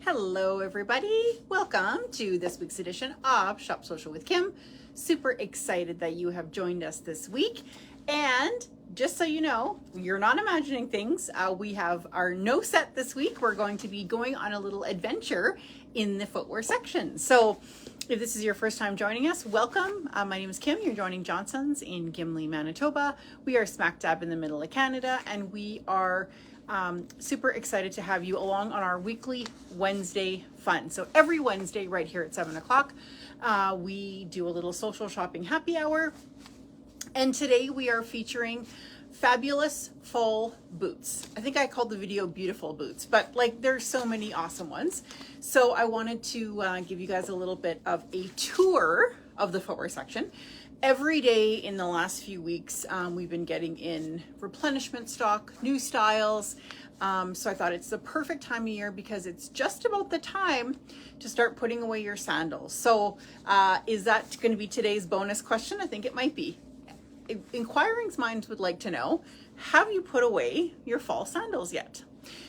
Hello everybody, welcome to this week's edition of Shop Social with Kim. Super excited that you have joined us this week, and just so you know, you're not imagining things. We have our no set this week. We're going to be going on a little adventure in the footwear section. So if this is your first time joining us, welcome. My name is Kim. You're joining Johnson's in Gimli, Manitoba. We are smack dab in the middle of Canada, and we are super excited to have you along on our weekly Wednesday fun. So every Wednesday right here at 7 o'clock, we do a little social shopping happy hour. And today we are featuring fabulous fall boots. I think I called the video Beautiful Boots, but like there's so many awesome ones. So I wanted to give you guys a little bit of a tour of the footwear section. Every day in the last few weeks, we've been getting in replenishment stock, new styles. So I thought it's the perfect time of year because it's just about the time to start putting away your sandals. So is that going to be today's bonus question? I think it might be. Inquiring minds would like to know, have you put away your fall sandals yet?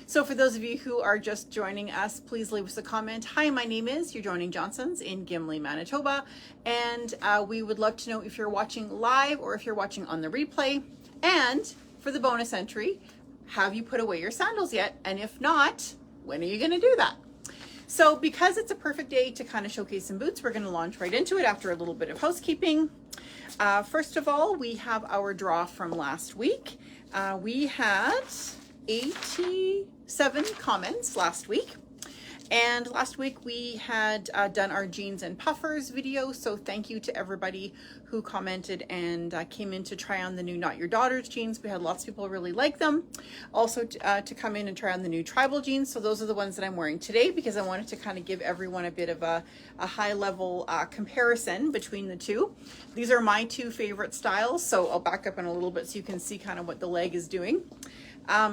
So for those of you who are just joining us, please leave us a comment. Hi, my name is, you're joining Johnson's in Gimli, Manitoba. And we would love to know if you're watching live or if you're watching on the replay. And for the bonus entry, have you put away your sandals yet? And if not, when are you going to do that? So because it's a perfect day to kind of showcase some boots, we're going to launch right into it after a little bit of housekeeping. First of all, we have our draw from last week. We had 87 comments last week. And last week we had done our jeans and puffers video. So thank you to everybody who commented and came in to try on the new Not Your Daughter's jeans. We had lots of people really like them. Also to come in and try on the new tribal jeans. So those are the ones that I'm wearing today because I wanted to kind of give everyone a bit of a high level comparison between the two. These are my two favorite styles. So I'll back up in a little bit so you can see kind of what the leg is doing.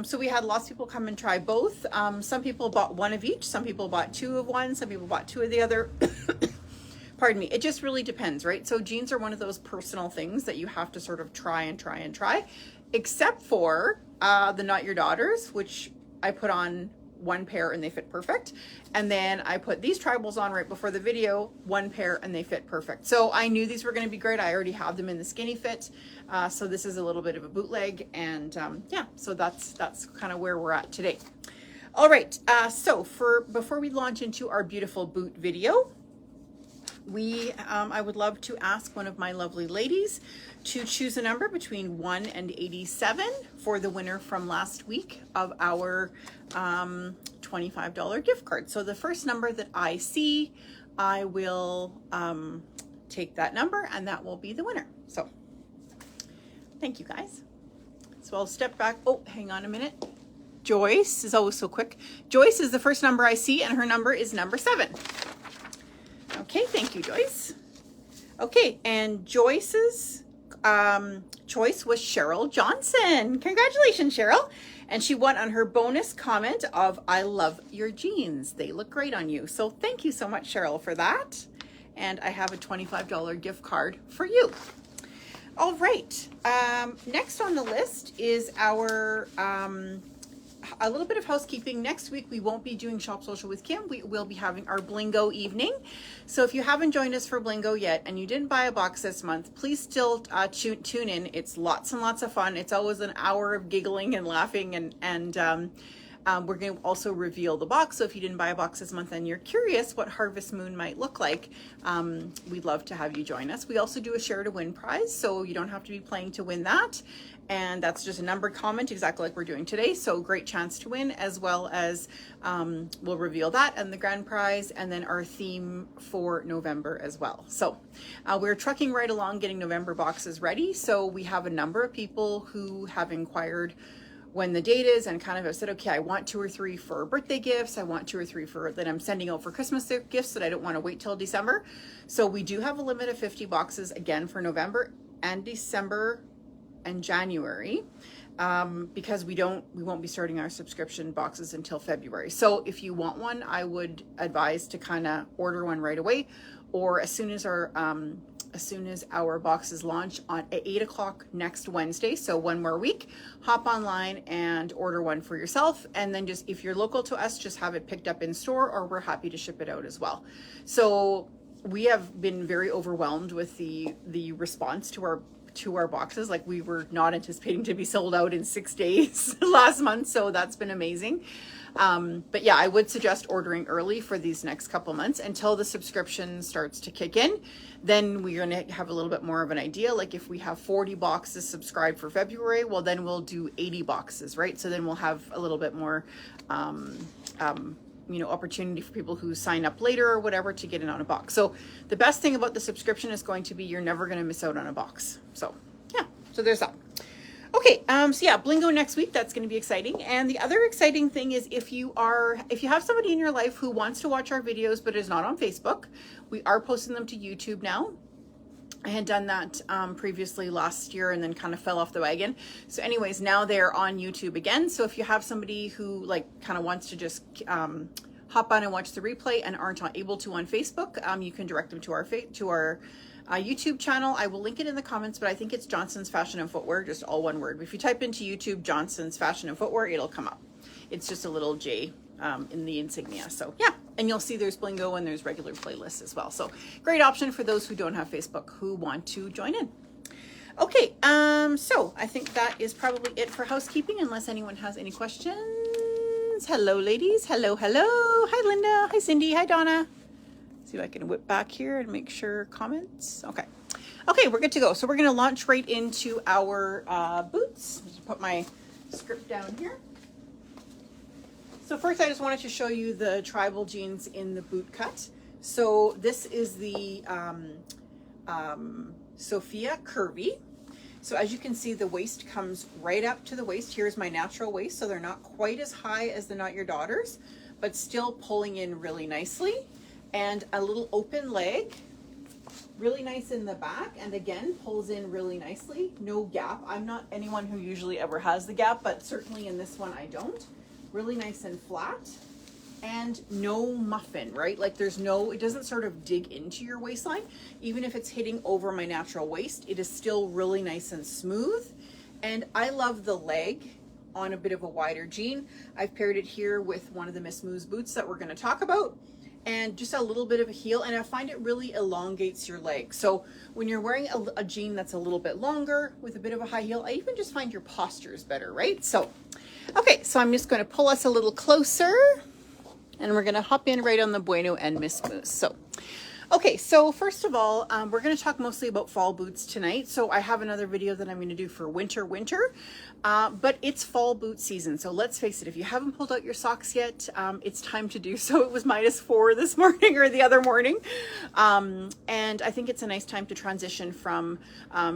So we had lots of people come and try both. Some people bought one of each. Some people bought two of one. Some people bought two of the other. Pardon me. It just really depends, right? So jeans are one of those personal things that you have to sort of try, except for the Not Your Daughters, which I put on one pair and they fit perfect. And then I put these tribals on right before the video, one pair, and they fit perfect. So I knew these were going to be great. I already have them in the skinny fit. So this is a little bit of a bootleg, and yeah, so that's kind of where we're at today. All right. So before we launch into our beautiful boot video, I would love to ask one of my lovely ladies to choose a number between 1 and 87 for the winner from last week of our $25 gift card. So the first number that I see, I will take that number and that will be the winner. So thank you guys. So I'll step back. Oh, hang on a minute. Joyce is always so quick. Joyce is the first number I see and her number is number 7. Okay, thank you, Joyce. Okay, and Joyce's choice was Cheryl Johnson. Congratulations, Cheryl. And she won on her bonus comment of, I love your jeans. They look great on you. So thank you so much, Cheryl, for that. And I have a $25 gift card for you. All right. Next on the list is our a little bit of housekeeping. Next week, we won't be doing Shop Social with Kim. We will be having our Blingo evening. So if you haven't joined us for Blingo yet and you didn't buy a box this month, please still tune in. It's lots and lots of fun. It's always an hour of giggling and laughing, and we're going to also reveal the box. So if you didn't buy a box this month and you're curious what Harvest Moon might look like, we'd love to have you join us. We also do a share to win prize, so you don't have to be playing to win that. And that's just a numbered comment, exactly like we're doing today. So great chance to win, as well as we'll reveal that and the grand prize, and then our theme for November as well. So we're trucking right along getting November boxes ready. So we have a number of people who have inquired when the date is and kind of have said, okay, I want 2 or 3 for birthday gifts. I want 2 or 3 for that I'm sending out for Christmas gifts that I don't want to wait till December. So we do have a limit of 50 boxes again for November and December and January, because we won't be starting our subscription boxes until February. So if you want one, I would advise to kind of order one right away, or as soon as our as soon as our boxes launch at 8 o'clock next Wednesday. So one more week, hop online and order one for yourself. And then just, if you're local to us, just have it picked up in store, or we're happy to ship it out as well. So we have been very overwhelmed with the response to our boxes. Like, we were not anticipating to be sold out in 6 days last month. So that's been amazing. But yeah, I would suggest ordering early for these next couple months until the subscription starts to kick in. Then we're going to have a little bit more of an idea. Like, if we have 40 boxes subscribed for February, well, then we'll do 80 boxes, right? So then we'll have a little bit more, opportunity for people who sign up later or whatever to get in on a box. So the best thing about the subscription is going to be you're never going to miss out on a box. So yeah, so there's that. Okay, so yeah, Blingo next week, that's going to be exciting. And the other exciting thing is if you have somebody in your life who wants to watch our videos but is not on Facebook, we are posting them to YouTube now. I had done that previously last year and then kind of fell off the wagon. So anyways, now they're on YouTube again. So if you have somebody who kind of wants to just hop on and watch the replay and aren't able to on Facebook, you can direct them to our YouTube channel. I will link it in the comments, but I think it's Johnson's Fashion and Footwear, just all one word. If you type into YouTube Johnson's Fashion and Footwear, it'll come up. It's just a little J in the insignia. So yeah, and you'll see there's Blingo and there's regular playlists as well. So great option for those who don't have Facebook who want to join in. Okay, so I think that is probably it for housekeeping, unless anyone has any questions. Hello, ladies. Hello, hello. Hi, Linda. Hi, Cindy. Hi, Donna. See if I can whip back here and make sure comments. Okay. Okay, we're good to go. So we're going to launch right into our boots. Just put my script down here. So first, I just wanted to show you the tribal jeans in the boot cut. So this is the Sophia Curvy. So as you can see, the waist comes right up to the waist. Here's my natural waist. So they're not quite as high as the Not Your Daughters, but still pulling in really nicely. And a little open leg, really nice in the back, and again pulls in really nicely. No gap. I'm not anyone who usually ever has the gap, but certainly in this one I don't. Really nice and flat, and no muffin, right? Like it doesn't sort of dig into your waistline. Even if it's hitting over my natural waist, it is still really nice and smooth. And I love the leg on a bit of a wider jean. I've paired it here with one of the Miss Moose boots that we're going to talk about. And just a little bit of a heel, and I find it really elongates your leg. So when you're wearing a jean that's a little bit longer with a bit of a high heel, I even just find your posture is better, right? So, okay, so I'm just going to pull us a little closer, and we're going to hop in right on the Bueno and Miss Moose. So, okay, so first of all, we're going to talk mostly about fall boots tonight. So I have another video that I'm going to do for winter, but it's fall boot season. So let's face it, if you haven't pulled out your socks yet, it's time to do so. It was -4 this morning or the other morning. And I think it's a nice time to transition from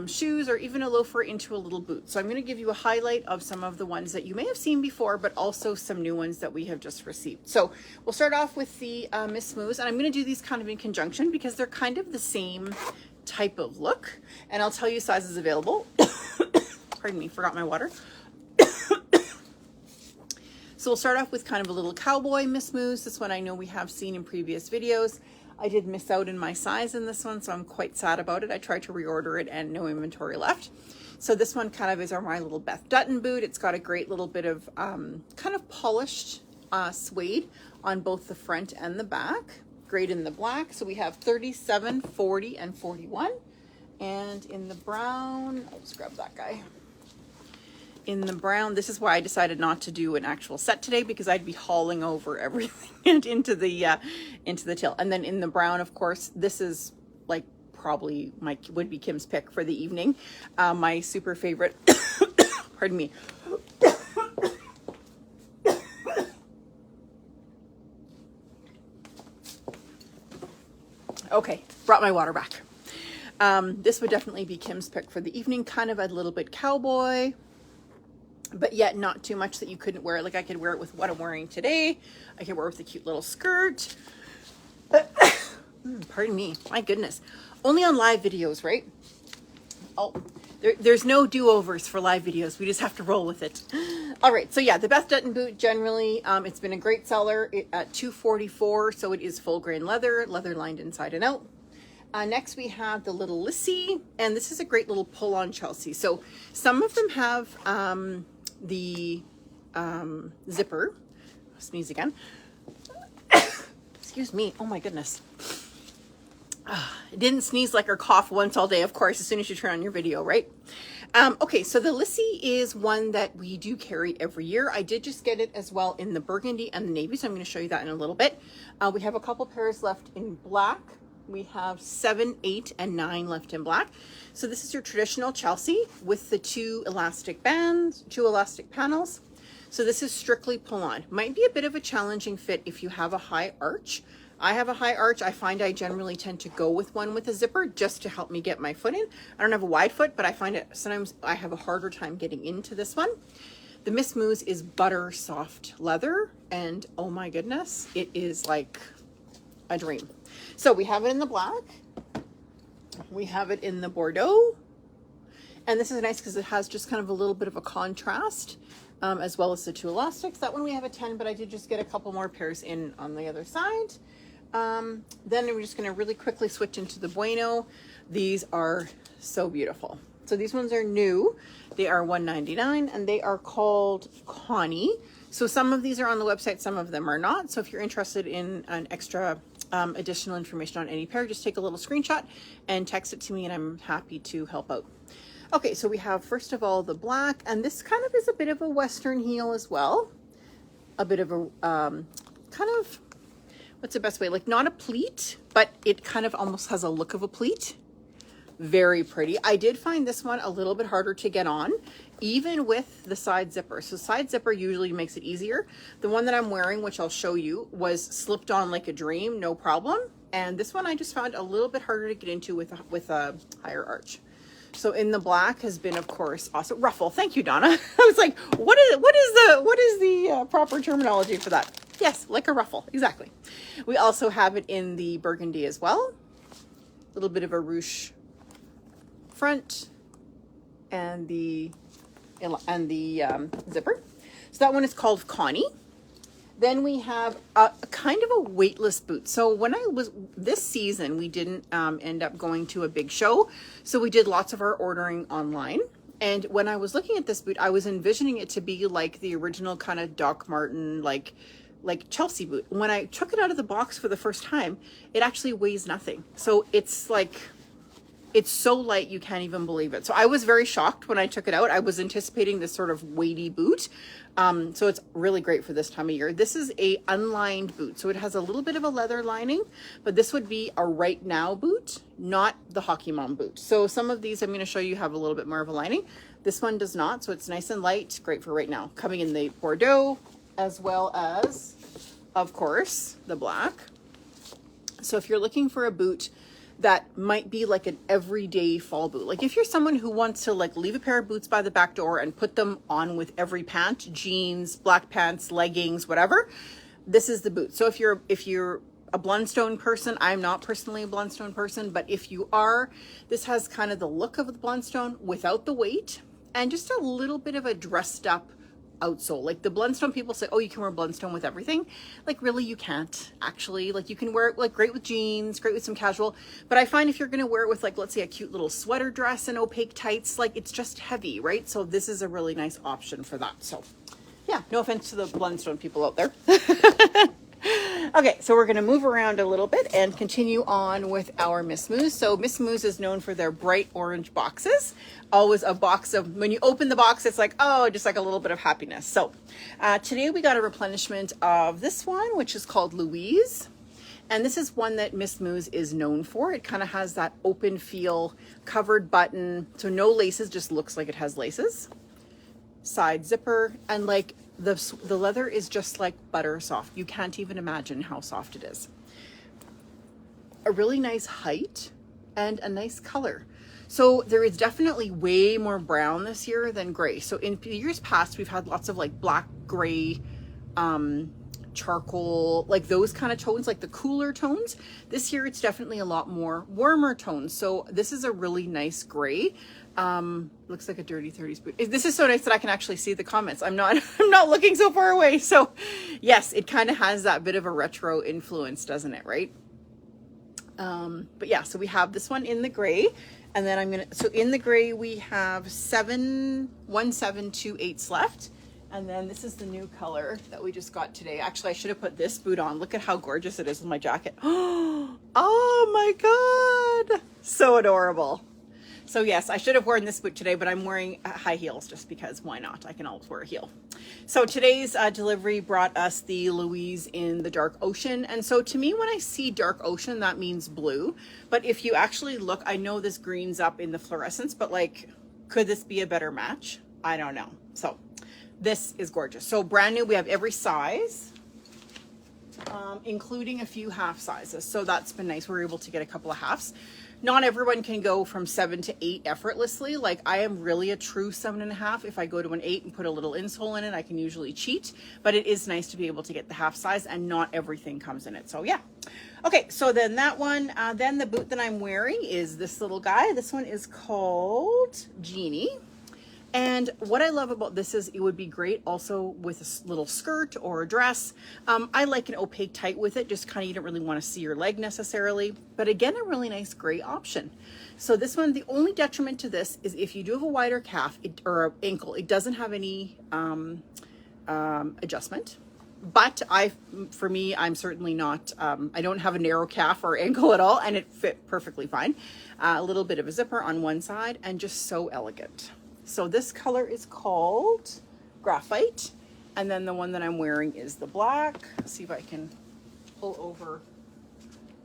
shoes or even a loafer into a little boot. So I'm going to give you a highlight of some of the ones that you may have seen before, but also some new ones that we have just received. So we'll start off with the Miss Moose, and I'm going to do these kind of in conjunction because they're kind of the same type of look, and I'll tell you sizes available. Pardon me, forgot my water. So we'll start off with kind of a little cowboy Miss Moose. This one I know we have seen in previous videos. I did miss out in my size in this one, so I'm quite sad about it. I tried to reorder it and no inventory left. So this one kind of is my little Beth Dutton boot. It's got a great little bit of kind of polished suede on both the front and the back. Great in the black. So we have 37, 40, and 41. And in the brown, I'll just grab that guy. In the brown, this is why I decided not to do an actual set today, because I'd be hauling over everything and into the till. And then in the brown, of course, this is like probably would be Kim's pick for the evening. My super favorite. Pardon me. Okay, brought my water back. This would definitely be Kim's pick for the evening. Kind of a little bit cowboy, but yet not too much that you couldn't wear it. Like I could wear it with what I'm wearing today. I could wear it with a cute little skirt. Pardon me. My goodness. Only on live videos, right? Oh, there's no do-overs for live videos. We just have to roll with it. All right. So yeah, the Beth Dutton boot generally, it's been a great seller at $244. So it is full grain leather lined inside and out. Next we have the little Lissy, and this is a great little pull-on Chelsea. So some of them have the zipper. I'll sneeze again. Excuse me. Oh my goodness. Didn't sneeze like or cough once all day, of course, as soon as you turn on your video, right? Okay, so the Lissy is one that we do carry every year. I did just get it as well in the burgundy and the navy, so I'm going to show you that in a little bit. We have a couple pairs left in black. We have 7, 8, and 9 left in black. So this is your traditional Chelsea with the 2 elastic bands, 2 elastic panels. So this is strictly pull-on. Might be a bit of a challenging fit if you have a high arch. I have a high arch. I find I generally tend to go with one with a zipper just to help me get my foot in. I don't have a wide foot, but I find it sometimes I have a harder time getting into this one. The Miss Moo's is butter soft leather, and oh my goodness, it is like a dream. So we have it in the black. We have it in the Bordeaux. And this is nice because it has just kind of a little bit of a contrast, as well as the 2 elastics. That one we have a 10, but I did just get a couple more pairs in on the other side. Then we're just going to really quickly switch into the Bueno. These are so beautiful. So these ones are new. They are $1.99 and they are called Connie. So some of these are on the website, some of them are not. So if you're interested in an extra additional information on any pair, just take a little screenshot and text it to me and I'm happy to help out. Okay, so we have first of all the black, and this kind of is a bit of a Western heel as well. A bit of a kind of, what's the best way? Like not a pleat, but it kind of almost has a look of a pleat. Very pretty. I did find this one a little bit harder to get on, even with the side zipper. So side zipper usually makes it easier. The one that I'm wearing, which I'll show you, was slipped on like a dream, no problem. And this one I just found a little bit harder to get into with a higher arch. So in the black has been, of course, also ruffle. Thank you, Donna. I was like, what is the proper terminology for that? Yes, like a ruffle, exactly. We also have it in the burgundy as well. A little bit of a ruche front and the zipper. So that one is called Connie. Then we have a kind of a weightless boot. So when I was this season, we didn't end up going to a big show. So we did lots of our ordering online. And when I was looking at this boot, I was envisioning it to be like the original kind of Doc Marten, like Chelsea boot. When I took it out of the box for the first time, it actually weighs nothing. So it's like, it's so light you can't even believe it. So I was very shocked when I took it out. I was anticipating this sort of weighty boot. So it's really great for this time of year. This is a unlined boot. So it has a little bit of a leather lining, but this would be a right now boot, not the Hockey Mom boot. So some of these I'm going to show you have a little bit more of a lining. This one does not. So it's nice and light, great for right now. Coming in the Bordeaux as well as, of course, the black. So if you're looking for a boot that might be like an everyday fall boot. Like if you're someone who wants to like leave a pair of boots by the back door and put them on with every pant, jeans, black pants, leggings, whatever, this is the boot. So if you're a Blundstone person, I'm not personally a Blundstone person, but if you are, this has kind of the look of the Blundstone without the weight and just a little bit of a dressed up outsole. Like the Blundstone people say, oh, you can wear Blundstone with everything. Like really you can't actually. Like you can wear it like great with jeans, great with some casual, but I find if you're going to wear it with like, let's say a cute little sweater dress and opaque tights, like it's just heavy, right? So this is a really nice option for that. So yeah, no offense to the Blundstone people out there. Okay, so we're going to move around a little bit and continue on with our Miss Moo's. So Miss Moo's is known for their bright orange boxes. Always a box of, when you open the box, it's like, oh, just like a little bit of happiness. So today we got a replenishment of this one, which is called Louise. And this is one that Miss Moo's is known for. It kind of has that open feel, covered button. So no laces, just looks like it has laces. Side zipper, and like the leather is just like butter soft. You can't even imagine how soft it is. A really nice height and a nice color. So there is definitely way more brown this year than gray. So in years past, we've had lots of like black, gray, charcoal, like those kind of tones, like the cooler tones. This year, it's definitely a lot more warmer tones. So this is a really nice gray. Looks like a Dirty 30s boot. This is so nice that I can actually see the comments. I'm not looking so far away. So yes, it kind of has that bit of a retro influence, doesn't it? Right? But yeah, so we have this one in the gray, and then so in the gray we have 1728s left. And then this is the new color that we just got today. Actually, I should have put this boot on. Look at how gorgeous it is with my jacket. Oh my God. So adorable. So yes, I should have worn this boot today, but I'm wearing high heels just because why not? I can always wear a heel. So today's delivery brought us the Louise in the dark ocean. And so to me, when I see dark ocean, that means blue. But if you actually look, I know this green's up in the fluorescence, but like, could this be a better match? I don't know. So this is gorgeous. So brand new, we have every size, including a few half sizes. So that's been nice. We're able to get a couple of halves. Not everyone can go from 7 to 8 effortlessly. Like I am really a true 7.5. If I go to an 8 and put a little insole in it, I can usually cheat, but it is nice to be able to get the half size and not everything comes in it. So yeah. Okay. So then that one, then the boot that I'm wearing is this little guy. This one is called Genie. And what I love about this is it would be great also with a little skirt or a dress. I like an opaque tight with it, just kind of, you don't really want to see your leg necessarily, but again, a really nice gray option. So this one, the only detriment to this is if you do have a wider calf or ankle, it doesn't have any adjustment. But for me, I'm certainly not, I don't have a narrow calf or ankle at all, and it fit perfectly fine. A little bit of a zipper on one side and just so elegant. So this color is called Graphite. And then the one that I'm wearing is the black. Let's see if I can pull over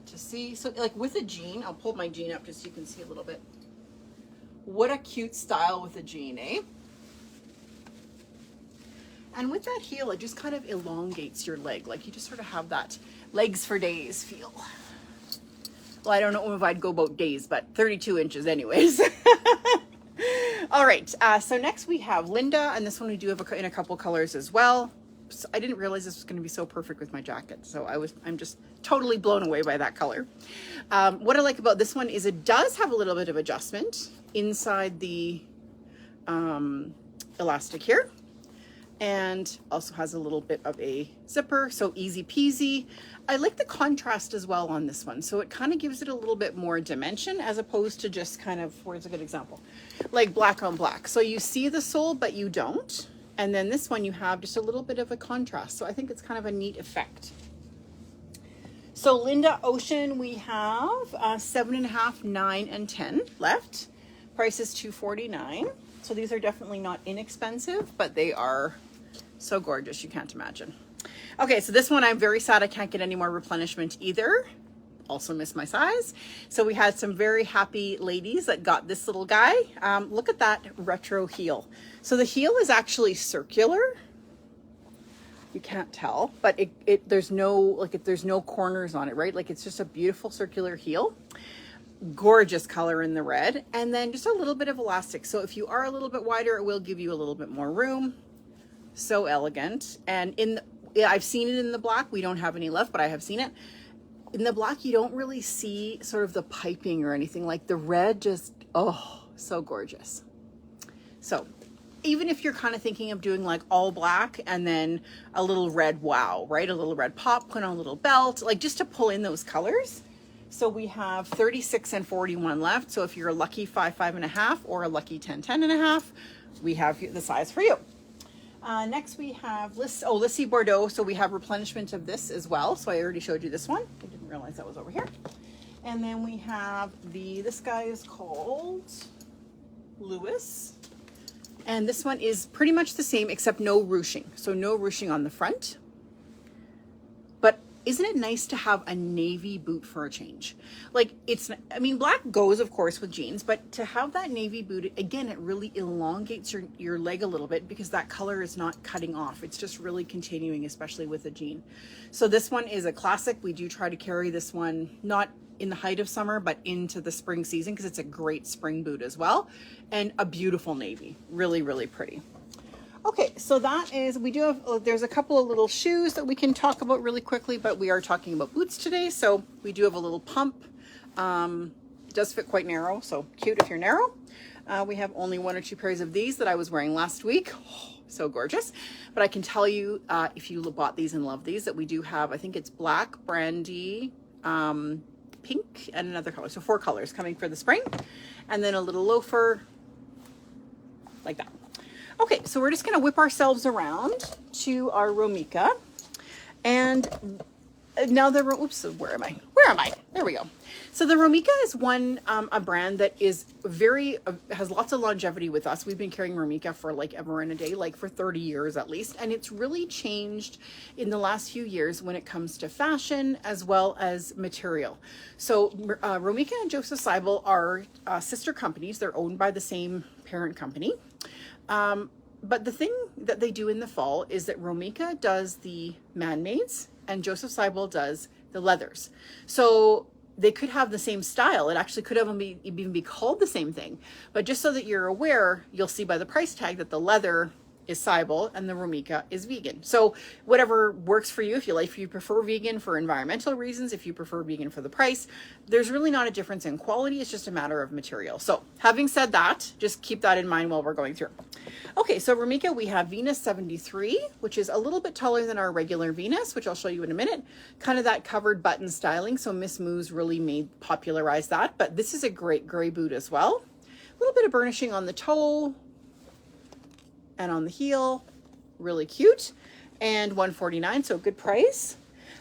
to see. So like with a jean, I'll pull my jean up just so you can see a little bit. What a cute style with a jean, eh? And with that heel, it just kind of elongates your leg. Like you just sort of have that legs for days feel. Well, I don't know if I'd go about days, but 32 inches anyways. All right, so next we have Linda, and this one we do have in a couple colors as well. So I didn't realize this was going to be so perfect with my jacket, so I'm just totally blown away by that color. What I like about this one is it does have a little bit of adjustment inside the elastic here, and also has a little bit of a zipper, so easy peasy. I like the contrast as well on this one, so it kind of gives it a little bit more dimension as opposed to just kind of, where's a good example? Like black on black. So you see the sole, but you don't. And then this one you have just a little bit of a contrast. So I think it's kind of a neat effect. So Linda Ocean, we have 7.5, 9, and 10 left. Price is $249. So these are definitely not inexpensive, but they are so gorgeous you can't imagine. Okay, so this one I'm very sad I can't get any more replenishment either. Also miss my size. So we had some very happy ladies that got this little guy. Look at that retro heel. So the heel is actually circular. You can't tell, but there's no corners on it, right? Like it's just a beautiful circular heel. Gorgeous color in the red, and then just a little bit of elastic. So if you are a little bit wider, it will give you a little bit more room. So elegant. And I've seen it in the black. We don't have any left, but I have seen it. In the black, you don't really see sort of the piping or anything. Like the red just, oh, so gorgeous. So even if you're kind of thinking of doing like all black and then a little red wow, right? A little red pop, put on a little belt, like just to pull in those colors. So we have 36 and 41 left. So if you're a lucky 5, 5.5 or a lucky 10, 10.5, we have the size for you. Next we have Lissy Bordeaux. So we have replenishment of this as well. So I already showed you this one. I didn't realize that was over here. And then we have this guy is called Lewis. And this one is pretty much the same except no ruching. So no ruching on the front. But isn't it nice to have a navy boot for a change? Like black goes of course with jeans, but to have that navy boot, again, it really elongates your leg a little bit because that color is not cutting off. It's just really continuing, especially with a jean. So this one is a classic. We do try to carry this one, not in the height of summer, but into the spring season because it's a great spring boot as well. And a beautiful navy, really, really pretty. Okay, so there's a couple of little shoes that we can talk about really quickly, but we are talking about boots today. So we do have a little pump. It does fit quite narrow, so cute if you're narrow. We have only 1 or 2 pairs of these that I was wearing last week. Oh, so gorgeous. But I can tell you, if you bought these and love these, that we do have, I think it's black, brandy, pink, and another color. So 4 colors coming for the spring. And then a little loafer like that. Okay, so we're just going to whip ourselves around to our Romika. And now oops, where am I? There we go. So the Romika is a brand that is has lots of longevity with us. We've been carrying Romika for like ever and a day, like for 30 years at least. And it's really changed in the last few years when it comes to fashion as well as material. So Romika and Joseph Seibel are sister companies. They're owned by the same parent company. But the thing that they do in the fall is that Romika does the man-mades and Joseph Seibel does the leathers. So they could have the same style. It actually could even be called the same thing. But just so that you're aware, you'll see by the price tag that the leather is Seibel and the Romika is vegan. So whatever works for you, if you prefer vegan for environmental reasons, if you prefer vegan for the price, there's really not a difference in quality. It's just a matter of material. So having said that, just keep that in mind while we're going through. Okay, so Romika, we have Venus 73, which is a little bit taller than our regular Venus, which I'll show you in a minute. Kind of that covered button styling. So Miss Moose really popularized that, but this is a great gray boot as well. A little bit of burnishing on the toe and on the heel, really cute, and $149, so good price.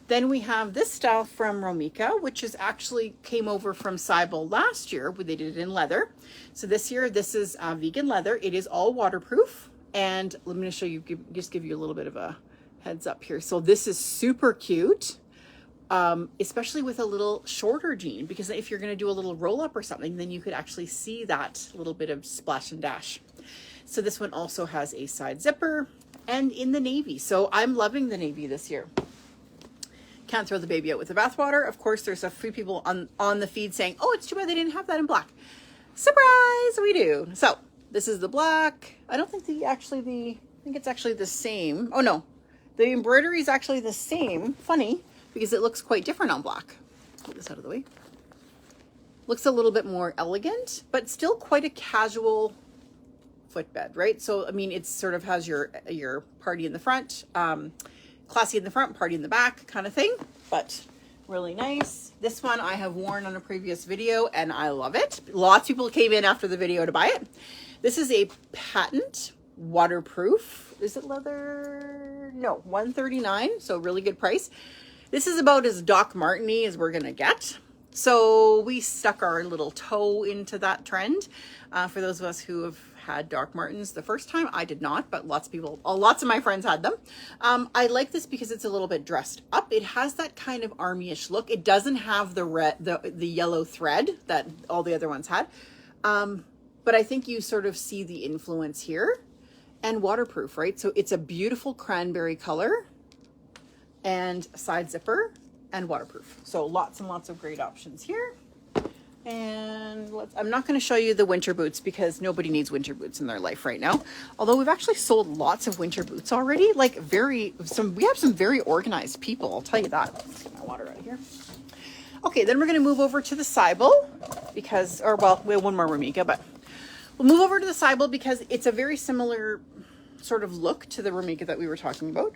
Then we have this style from Romika, which is actually came over from Seibel last year, where they did it in leather. So this year, this is vegan leather. It is all waterproof, and let me show you, just give you a little bit of a heads up here. So this is super cute, especially with a little shorter jean, because if you're gonna do a little roll up or something, then you could actually see that little bit of splash and dash. So this one also has a side zipper and in the navy. So I'm loving the navy this year. Can't throw the baby out with the bathwater. Of course, there's a few people on the feed saying, oh, it's too bad they didn't have that in black. Surprise, we do. So this is the black. I don't think I think it's actually the same. Oh no, the embroidery is actually the same. Funny, because it looks quite different on black. Put this out of the way. Looks a little bit more elegant, but still quite a casual footbed, right? So I mean, it sort of has your party in the front, classy in the front, party in the back kind of thing, but really nice. This one I have worn on a previous video and I love it. Lots of people came in after the video to buy it. This is a patent waterproof. Is it leather? No, $139, so really good price. This is about as Doc Marteny as we're gonna get. So we stuck our little toe into that trend. For those of us who have had Doc Martens the first time, I did not, but lots of my friends had them. I like this because it's a little bit dressed up. It has that kind of army-ish look. It doesn't have the yellow thread that all the other ones had. But I think you sort of see the influence here, and waterproof, right? So it's a beautiful cranberry color and side zipper and waterproof. So lots and lots of great options here. And I'm not going to show you the winter boots because nobody needs winter boots in their life right now. Although we've actually sold lots of winter boots already, like we have some very organized people, I'll tell you that. Let's get my water out of here. Okay, then we're going to move over to the Seibel because, we have one more Romika, but we'll move over to the Seibel because it's a very similar sort of look to the Romika that we were talking about.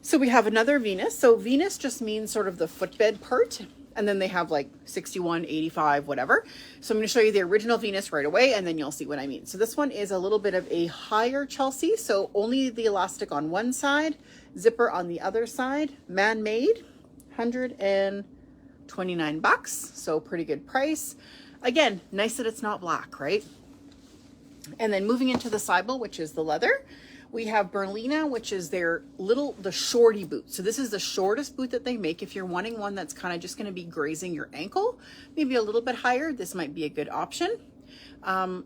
So we have another Venus. So Venus just means sort of the footbed part. And then they have like 61, 85, whatever. So I'm going to show you the original Venus right away, and then you'll see what I mean. So this one is a little bit of a higher Chelsea. So only the elastic on one side, zipper on the other side, man-made, $129. So pretty good price. Again, nice that it's not black, right? And then moving into the Seibel, which is the leather. We have Berlina, which is the shorty boot. So this is the shortest boot that they make. If you're wanting one that's kind of just going to be grazing your ankle, maybe a little bit higher, this might be a good option.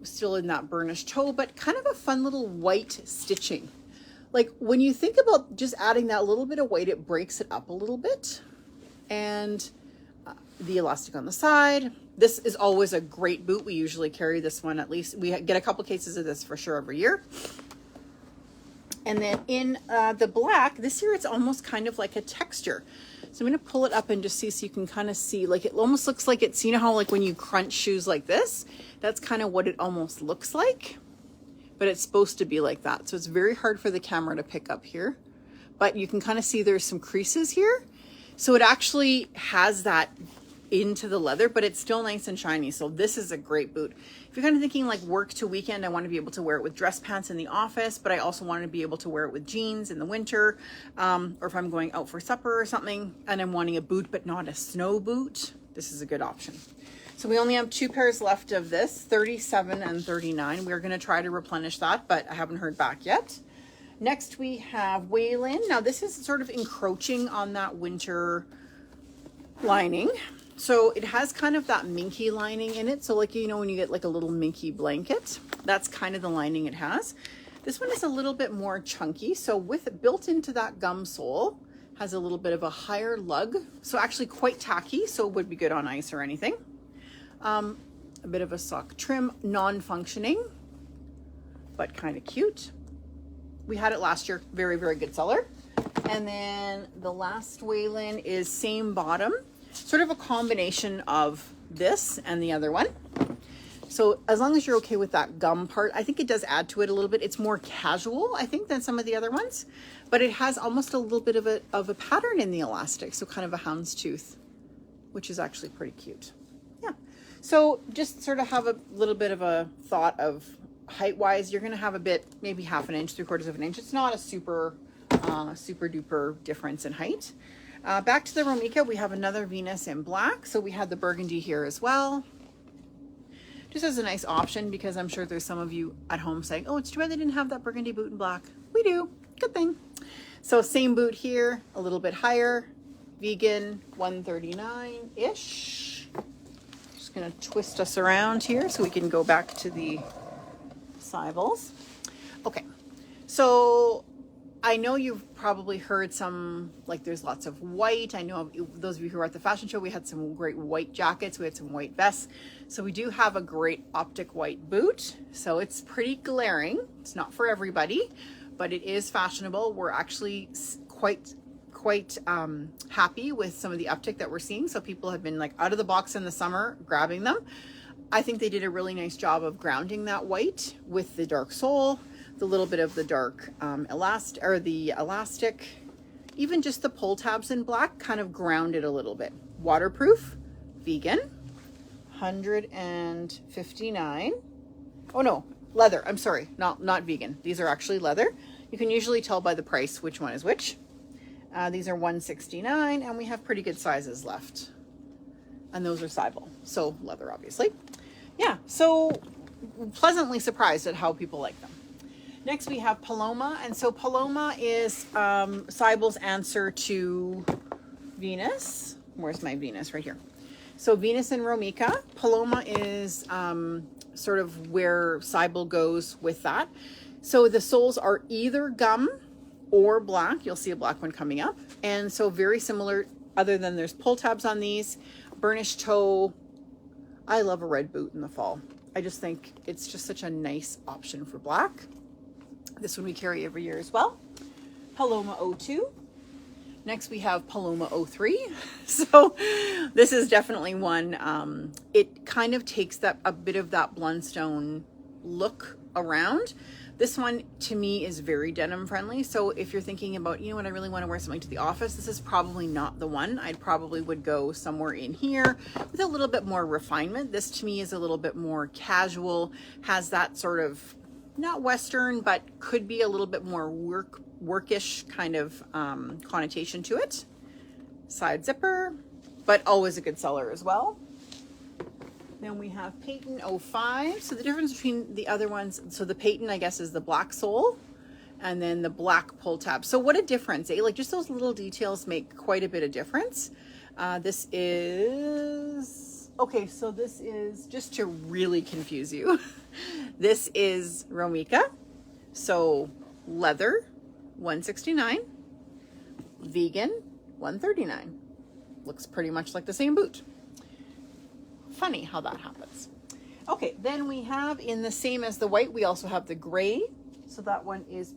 Still in that burnished toe, but kind of a fun little white stitching. Like when you think about just adding that little bit of white, it breaks it up a little bit. And the elastic on the side. This is always a great boot. We usually carry this one at least. We get a couple cases of this for sure every year. And then in the black, this year it's almost kind of like a texture. So I'm going to pull it up and just see so you can kind of see, like it almost looks like it's, you know how like when you crunch shoes like this, that's kind of what it almost looks like, but it's supposed to be like that. So it's very hard for the camera to pick up here, but you can kind of see there's some creases here. So it actually has that into the leather, but it's still nice and shiny. So this is a great boot. If you're kind of thinking like work to weekend, I want to be able to wear it with dress pants in the office, but I also want to be able to wear it with jeans in the winter, or if I'm going out for supper or something and I'm wanting a boot but not a snow boot, this is a good option. So we only have 2 pairs left of this, 37 and 39. We're going to try to replenish that, but I haven't heard back yet. Next we have Waylon. Now this is sort of encroaching on that winter lining. So it has kind of that minky lining in it. So like, you know, when you get like a little minky blanket, that's kind of the lining it has. This one is a little bit more chunky. So with built into that gum sole, has a little bit of a higher lug. So actually quite tacky. So it would be good on ice or anything. A bit of a sock trim, non-functioning, but kind of cute. We had it last year, very, very good seller. And then the last Waylon is same bottom, sort of a combination of this and the other one. So as long as you're okay with that gum part, I think it does add to it a little bit. It's more casual, I think, than some of the other ones, but it has almost a little bit of a pattern in the elastic. So kind of a houndstooth, which is actually pretty cute. Yeah. So just sort of have a little bit of a thought of height wise, you're going to have a bit, maybe half an inch, 3/4 of an inch. It's not a super duper difference in height. Back to the Romika, we have another Venus in black. So we had the burgundy here as well. Just as a nice option, because I'm sure there's some of you at home saying, oh, it's too bad they didn't have that burgundy boot in black. We do. Good thing. So same boot here, a little bit higher. Vegan, 139-ish. Just going to twist us around here so we can go back to the Sybils. Okay, so I know you've probably heard some, like there's lots of white. I know those of you who were at the fashion show, we had some great white jackets. We had some white vests. So we do have a great optic white boot. So it's pretty glaring. It's not for everybody, but it is fashionable. We're actually quite happy with some of the uptick that we're seeing. So people have been like out of the box in the summer, grabbing them. I think they did a really nice job of grounding that white with the dark sole, the little bit of the dark elastic, even just the pull tabs in black kind of grounded a little bit. Waterproof, vegan, 159. Oh no, leather. I'm sorry, not vegan. These are actually leather. You can usually tell by the price which one is which. These are 169, and we have pretty good sizes left. And those are Sybil, so leather, obviously. Yeah, so pleasantly surprised at how people like them. Next, we have Paloma, and so Paloma is Sybil's answer to Venus. Where's my Venus? Right here. So Venus and Romika. Paloma is sort of where Sybil goes with that. So the soles are either gum or black. You'll see a black one coming up. And so very similar, other than there's pull tabs on these. Burnished toe. I love a red boot in the fall. I just think it's just such a nice option for black. This one we carry every year as well. Paloma 02. Next we have Paloma 03. So this is definitely one, it kind of takes that a bit of that Blundstone look around. This one to me is very denim friendly. So if you're thinking about, you know what, I really want to wear something to the office, this is probably not the one. I probably would go somewhere in here with a little bit more refinement. This to me is a little bit more casual, has that sort of not Western, but could be a little bit more workish kind of connotation to it. Side zipper, but always a good seller as well. Then we have Peyton 05. So the difference between the other ones, so the Peyton, I guess, is the black sole and then the black pull tab. So what a difference, eh? Like just those little details make quite a bit of difference. This is, okay, so this is, just to really confuse you, this is Romika. So leather, 169, vegan, 139. Looks pretty much like the same boot. Funny how that happens. Okay, then we have in the same as the white, we also have the gray. So that one is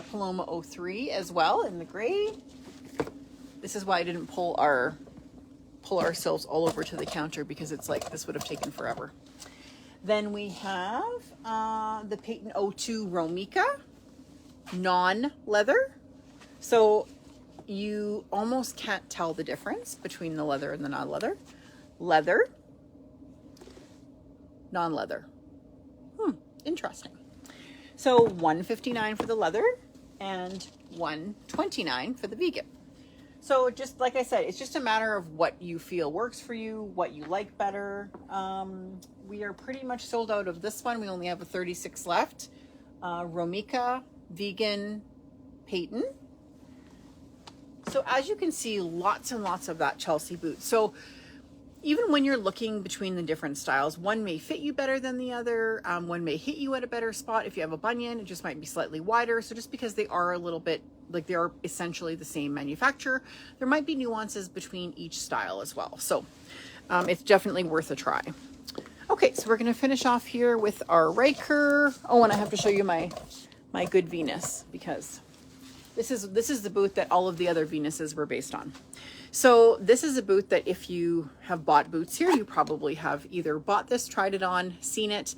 Paloma 03 as well in the gray. This is why I didn't pull ourselves all over to the counter, because it's like this would have taken forever. Then we have the Peyton 02 Romika, non-leather. So you almost can't tell the difference between the leather and the non-leather. leather, non-leather. Interesting. So $159 for the leather and $129 for the vegan. So just like I said, it's just a matter of what you feel works for you, what you like better. We are pretty much sold out of this one. We only have a 36 left. Romika, vegan, Peyton. So as you can see, lots and lots of that Chelsea boot. So even when you're looking between the different styles, one may fit you better than the other. One may hit you at a better spot. If you have a bunion, it just might be slightly wider. So just because they are a little bit, like they are essentially the same manufacturer, there might be nuances between each style as well. So it's definitely worth a try. Okay, so we're gonna finish off here with our Ryker. Oh, and I have to show you my good Venus, because this is the boot that all of the other Venuses were based on. So this is a boot that if you have bought boots here, you probably have either bought this, tried it on, seen it.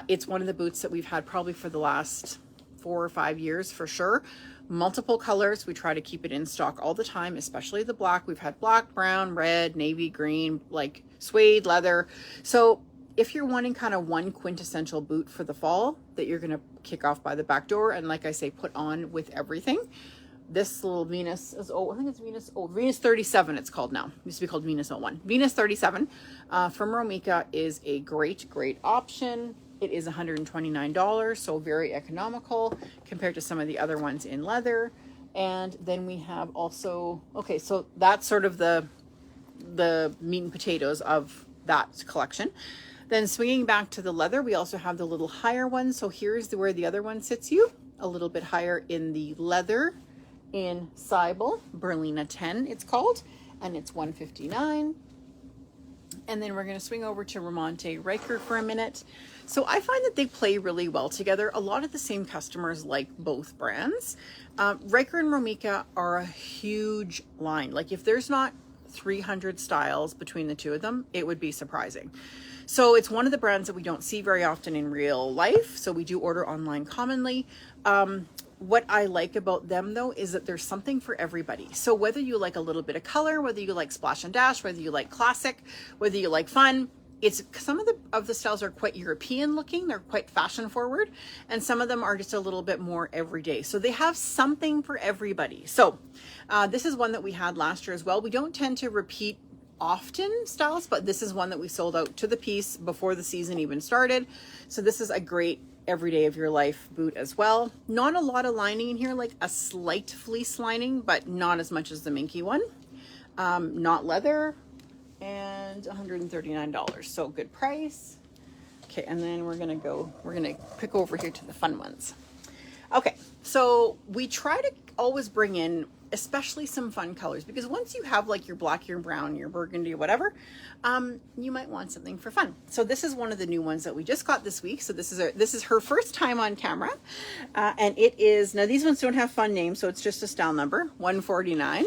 It's one of the boots that we've had probably for the last 4 or 5 years for sure. Multiple colors. We try to keep it in stock all the time, especially the black. We've had black, brown, red, navy, green, like suede, leather. So if you're wanting kind of one quintessential boot for the fall that you're going to kick off by the back door and, like I say, put on with everything, this little Venus is, I think it's Venus 37 it's called now. It used to be called Venus 01. Venus 37 from Romika is a great option. It is $129, so very economical compared to some of the other ones in leather. And then we have also, okay, so that's sort of the meat and potatoes of that collection. Then swinging back to the leather, we also have the little higher one. So here's where the other one sits you, a little bit higher in the leather in Seibel, Berlina 10 it's called, and it's $159. And then we're going to swing over to Ramonte Ryker for a minute. So I find that they play really well together. A lot of the same customers like both brands. Ryker and Romika are a huge line. Like if there's not 300 styles between the two of them, it would be surprising. So it's one of the brands that we don't see very often in real life. So we do order online commonly. What I like about them though is that there's something for everybody. So whether you like a little bit of color, whether you like splash and dash, whether you like classic, whether you like fun, it's some of the styles are quite European looking. They're quite fashion forward, and some of them are just a little bit more everyday. So they have something for everybody. So this is one that we had last year as well. We don't tend to repeat often styles, but this is one that we sold out to the piece before the season even started. So this is a great everyday of your life boot as well. Not a lot of lining in here, like a slight fleece lining, but not as much as the Minky one. Not leather, and $139, so good price. Okay, and then we're gonna pick over here to the fun ones. Okay, so we try to always bring in especially some fun colors, because once you have like your black, your brown, your burgundy, whatever, you might want something for fun. So this is one of the new ones that we just got this week. So this is her first time on camera, and it is, now these ones don't have fun names, so it's just a style number, 149,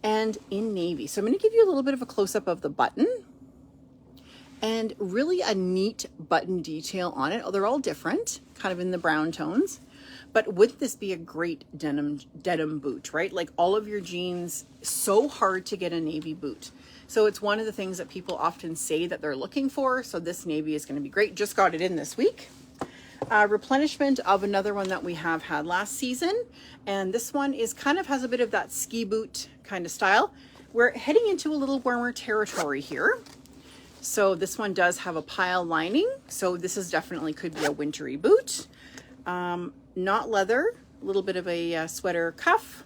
and in navy. So I'm going to give you a little bit of a close-up of the button, and really a neat button detail on it. Oh, they're all different, kind of in the brown tones. But wouldn't this be a great denim boot, right? Like all of your jeans, so hard to get a navy boot. So it's one of the things that people often say that they're looking for. So this navy is going to be great. Just got it in this week. Replenishment of another one that we have had last season. And this one is kind of has a bit of that ski boot kind of style. We're heading into a little warmer territory here. So this one does have a pile lining. So this is definitely could be a wintry boot. Not leather, a little bit of a sweater cuff.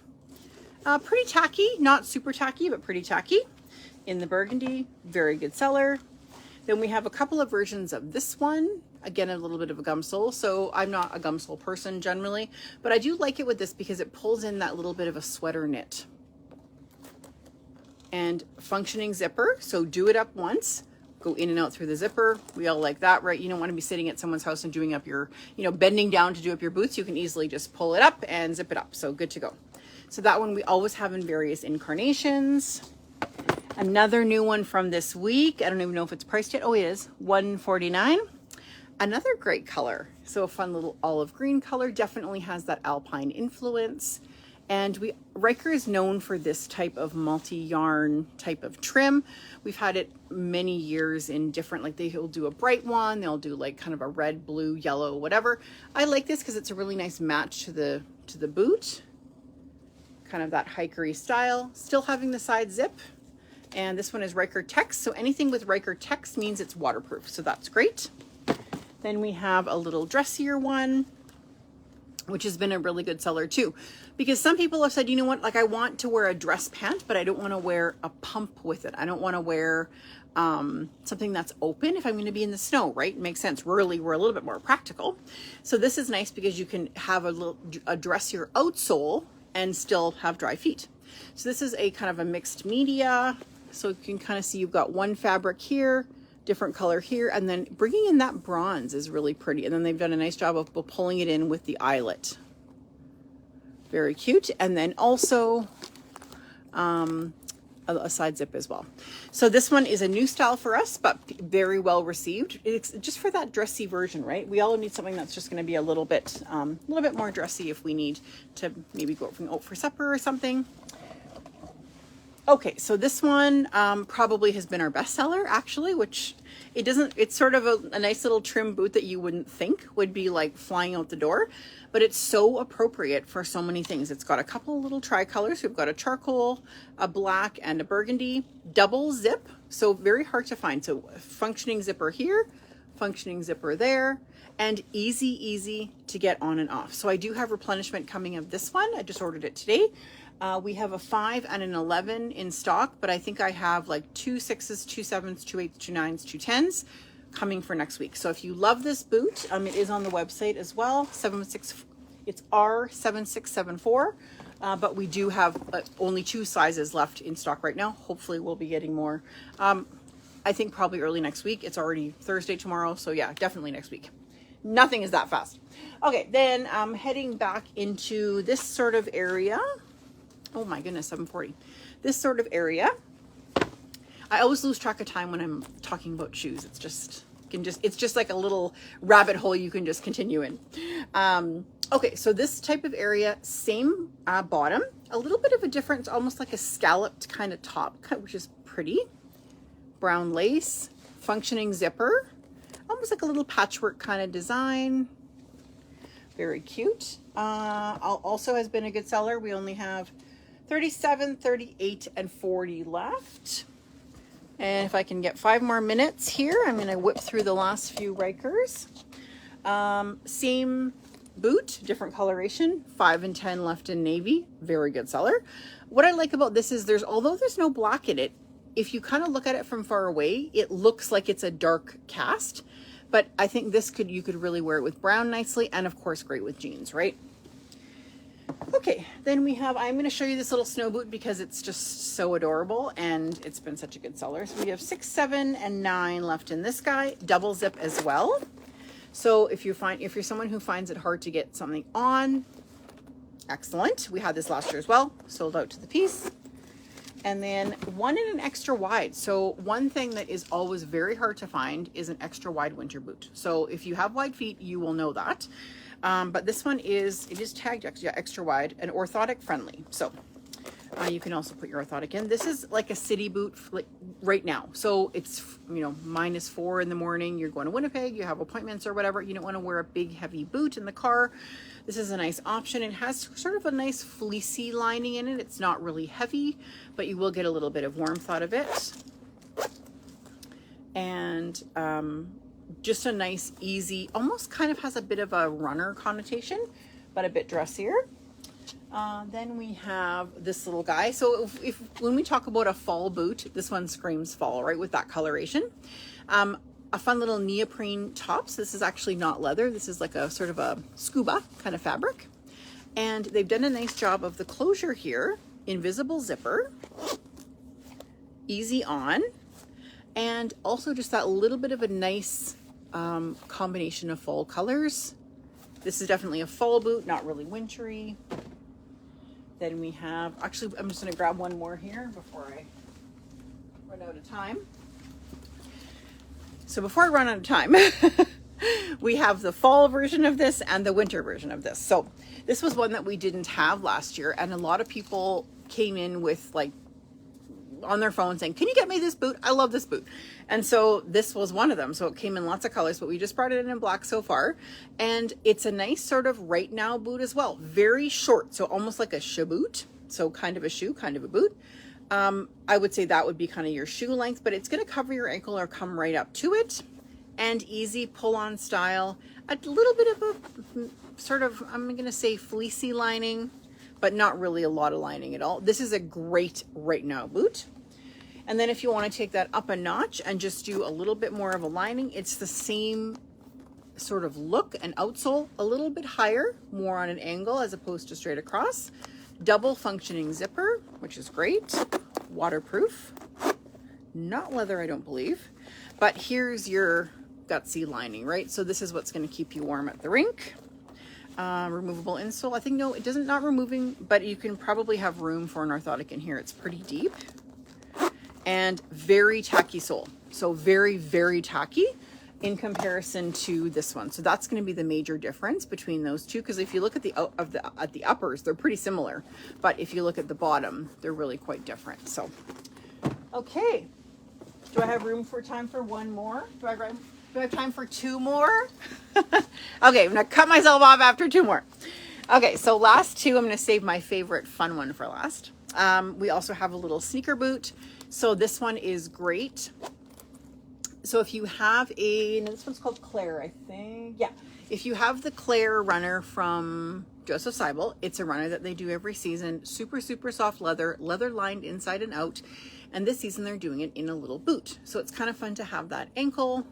Pretty tacky, not super tacky, but pretty tacky. In the burgundy, very good seller. Then we have a couple of versions of this one. Again, a little bit of a gum sole. So I'm not a gum sole person generally, but I do like it with this because it pulls in that little bit of a sweater knit. And functioning zipper, so do it up once. Go in and out through the zipper. We all like that, right? You don't want to be sitting at someone's house and doing up your, bending down to do up your boots. You can easily just pull it up and zip it up. So good to go. So that one we always have in various incarnations. Another new one from this week. I don't even know if it's priced yet. Oh, it is $149. Another great color. So a fun little olive green color. Definitely has that alpine influence. And Ryker is known for this type of multi-yarn type of trim. We've had it many years in different, like they'll do a bright one, they'll do like kind of a red, blue, yellow, whatever. I like this because it's a really nice match to the boot. Kind of that hikery style, still having the side zip. And this one is Ryker Tex. So anything with Ryker Tex means it's waterproof. So that's great. Then we have a little dressier one, which has been a really good seller too. Because some people have said, you know what, like I want to wear a dress pant, but I don't want to wear a pump with it. I don't want to wear something that's open if I'm going to be in the snow, right? It makes sense. Really, we're a little bit more practical. So this is nice because you can have a dressier outsole and still have dry feet. So this is a kind of a mixed media. So you can kind of see you've got one fabric here, different color here, and then bringing in that bronze is really pretty. And then they've done a nice job of pulling it in with the eyelet. Very cute. And then also a side zip as well. So this one is a new style for us, but very well received. It's just for that dressy version, right? We all need something that's just going to be a little bit more dressy if we need to maybe go out for supper or something. Okay, so this one probably has been our best seller actually, which it's sort of a nice little trim boot that you wouldn't think would be like flying out the door, but it's so appropriate for so many things. It's got a couple little tri-colors. We've got a charcoal, a black, and a burgundy, double zip, so very hard to find. So functioning zipper here, functioning zipper there, and easy to get on and off. So I do have replenishment coming of this one. I just ordered it today. We have a 5 and an 11 in stock, but I think I have like 2 6s, 2 7s, 2 8s, 2 9s, 2 10s coming for next week. So if you love this boot, it is on the website as well. It's R7674, but we do have only 2 sizes left in stock right now. Hopefully we'll be getting more. I think probably early next week. It's already Thursday tomorrow, so yeah, definitely next week. Nothing is that fast. Okay, then heading back into this sort of area. Oh my goodness, 7:40. This sort of area. I always lose track of time when I'm talking about shoes. It's just like a little rabbit hole you can just continue in. Okay, so this type of area, same bottom, a little bit of a difference, almost like a scalloped kind of top cut, which is pretty. Brown lace, functioning zipper, almost like a little patchwork kind of design. Very cute. Also has been a good seller. We only have 37, 38, and 40 left. And if I can get 5 more minutes here, I'm going to whip through the last few Rykers. Same boot, different coloration, 5 and 10 left in navy. Very good seller. What I like about this is although there's no black in it, if you kind of look at it from far away, it looks like it's a dark cast. But I think you could really wear it with brown nicely, and of course great with jeans, right? Okay, then I'm going to show you this little snow boot because it's just so adorable and it's been such a good seller. So we have 6, 7, and 9 left in this guy, double zip as well. So if you're someone who finds it hard to get something on, excellent. We had this last year as well, sold out to the piece. And then one in an extra wide. So one thing that is always very hard to find is an extra wide winter boot. So if you have wide feet, you will know that. But this one is tagged extra wide and orthotic friendly. So you can also put your orthotic in. This is like a city boot right now. So it's, -4 in the morning. You're going to Winnipeg, you have appointments or whatever. You don't want to wear a big heavy boot in the car. This is a nice option. It has sort of a nice fleecy lining in it. It's not really heavy, but you will get a little bit of warmth out of it. And just a nice, easy, almost kind of has a bit of a runner connotation, but a bit dressier. Then we have this little guy. So when we talk about a fall boot, this one screams fall, right, with that coloration. A fun little neoprene top. So this is actually not leather. This is like a sort of a scuba kind of fabric. And they've done a nice job of the closure here. Invisible zipper. Easy on. And also just that little bit of a nice combination of fall colors. This is definitely a fall boot, not really wintry. Then we have, actually, I'm just going to grab one more here before I run out of time. So before I run out of time, We have the fall version of this and the winter version of this. So this was one that we didn't have last year, and a lot of people came in with like on their phone saying, can you get me this boot? I love this boot. And so this was one of them. So it came in lots of colors, but we just brought it in black so far. And it's a nice sort of right now boot as well. Very short. So almost like a shoe boot. So kind of a shoe, kind of a boot. I would say that would be kind of your shoe length, but it's going to cover your ankle or come right up to it. And easy pull on style. A little bit of a sort of, I'm going to say fleecy lining, but not really a lot of lining at all. This is a great right now boot. And then if you want to take that up a notch and just do a little bit more of a lining, it's the same sort of look and outsole, a little bit higher, more on an angle as opposed to straight across. Double functioning zipper, which is great. Waterproof. Not leather, I don't believe. But here's your gutsy lining, right? So this is what's going to keep you warm at the rink. Removable insole. I think, no, it doesn't, not removing, but you can probably have room for an orthotic in here. It's pretty deep and very tacky sole. So very, very tacky in comparison to this one. So that's going to be the major difference between those two. Because if you look at the uppers, they're pretty similar, but if you look at the bottom, they're really quite different. So, okay. Do I have room for time for one more? Do I have time for two more? Okay, I'm gonna cut myself off after two more. Okay, so last two, I'm gonna save my favorite fun one for last. We also have a little sneaker boot. So this one is great. So if you have this one's called Claire, I think. Yeah, if you have the Claire runner from Joseph Seibel, it's a runner that they do every season. Super, super soft leather lined inside and out. And this season they're doing it in a little boot. So it's kind of fun to have that ankle.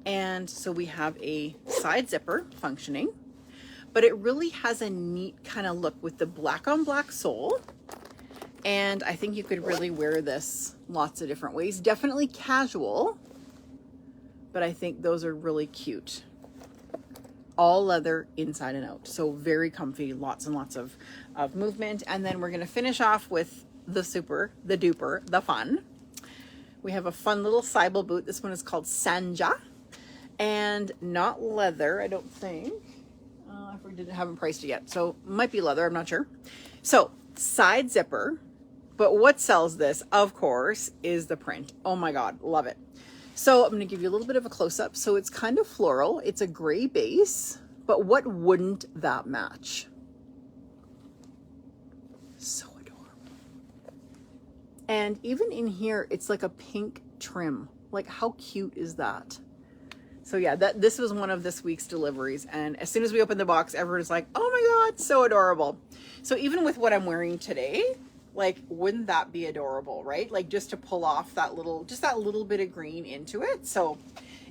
And so we have a side zipper functioning, but it really has a neat kind of look with the black on black sole. And I think you could really wear this lots of different ways. Definitely casual, but I think those are really cute. All leather inside and out. So very comfy, lots and lots of movement. And then we're going to finish off with the super, the duper, the fun. We have a fun little Seibel boot. This one is called Sanja. And not leather, I don't think. Haven't priced it yet, so might be leather, I'm not sure. So side zipper, but what sells this, of course, is the print. Oh my God, love it. So I'm going to give you a little bit of a close-up. So it's kind of floral. It's a gray base, but what wouldn't that match? So adorable. And even in here, it's like a pink trim. Like, how cute is that? So yeah, this was one of this week's deliveries. And as soon as we opened the box, everyone's like, oh my God, so adorable. So even with what I'm wearing today, like, wouldn't that be adorable, right? Like, just to pull off that little bit of green into it. So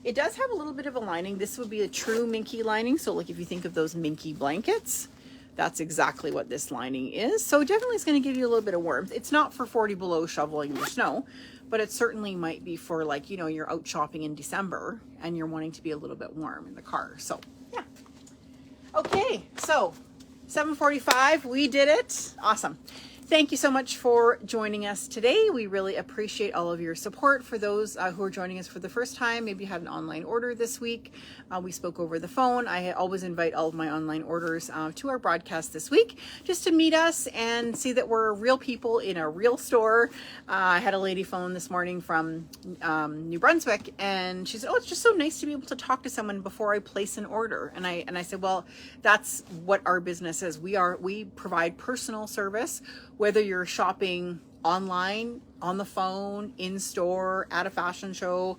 it does have a little bit of a lining. This would be a true minky lining. So like if you think of those minky blankets, that's exactly what this lining is. So definitely it's going to give you a little bit of warmth. It's not for 40 below shoveling your snow, but it certainly might be for, like, you know, you're out shopping in December and you're wanting to be a little bit warm in the car. So yeah. Okay, so 7:45, we did it. Awesome. Thank you so much for joining us today. We really appreciate all of your support. For those who are joining us for the first time, maybe you had an online order this week. We spoke over the phone. I always invite all of my online orders to our broadcast this week, just to meet us and see that we're real people in a real store. I had a lady phone this morning from New Brunswick, and she said, oh, it's just so nice to be able to talk to someone before I place an order. And I said, well, that's what our business is. We provide personal service, whether you're shopping online, on the phone, in store, at a fashion show.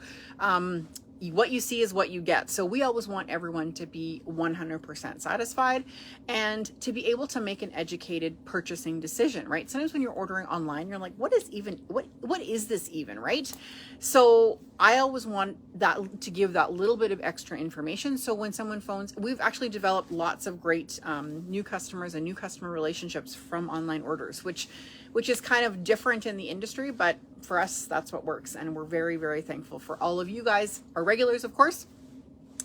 What you see is what you get. So we always want everyone to be 100% satisfied and to be able to make an educated purchasing decision, right? Sometimes when you're ordering online, you're like, what is this even, right? So I always want that to give that little bit of extra information. So when someone phones, we've actually developed lots of great new customers and new customer relationships from online orders, which is kind of different in the industry, but for us, that's what works. And we're very, very thankful for all of you guys, our regulars, of course,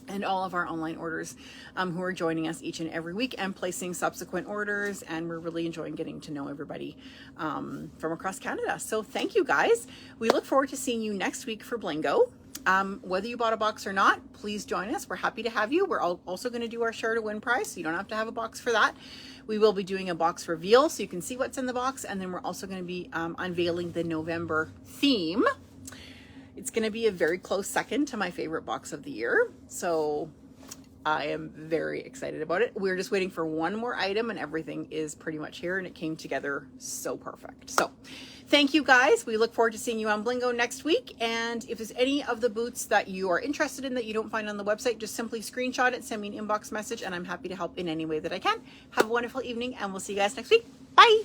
and all of our online orders who are joining us each and every week and placing subsequent orders. And we're really enjoying getting to know everybody from across Canada. So thank you guys. We look forward to seeing you next week for Blingo. Whether you bought a box or not, please join us. We're happy to have you. We're also going to do our Share to Win prize, so you don't have to have a box for that. We will be doing a box reveal so you can see what's in the box, and then we're also going to be unveiling the November theme. It's going to be a very close second to my favorite box of the year, so I am very excited about it. We're just waiting for one more item and everything is pretty much here, and it came together so perfect. So thank you guys. We look forward to seeing you on Blingo next week. And if there's any of the boots that you are interested in that you don't find on the website, just simply screenshot it, send me an inbox message, and I'm happy to help in any way that I can. Have a wonderful evening, and we'll see you guys next week. Bye.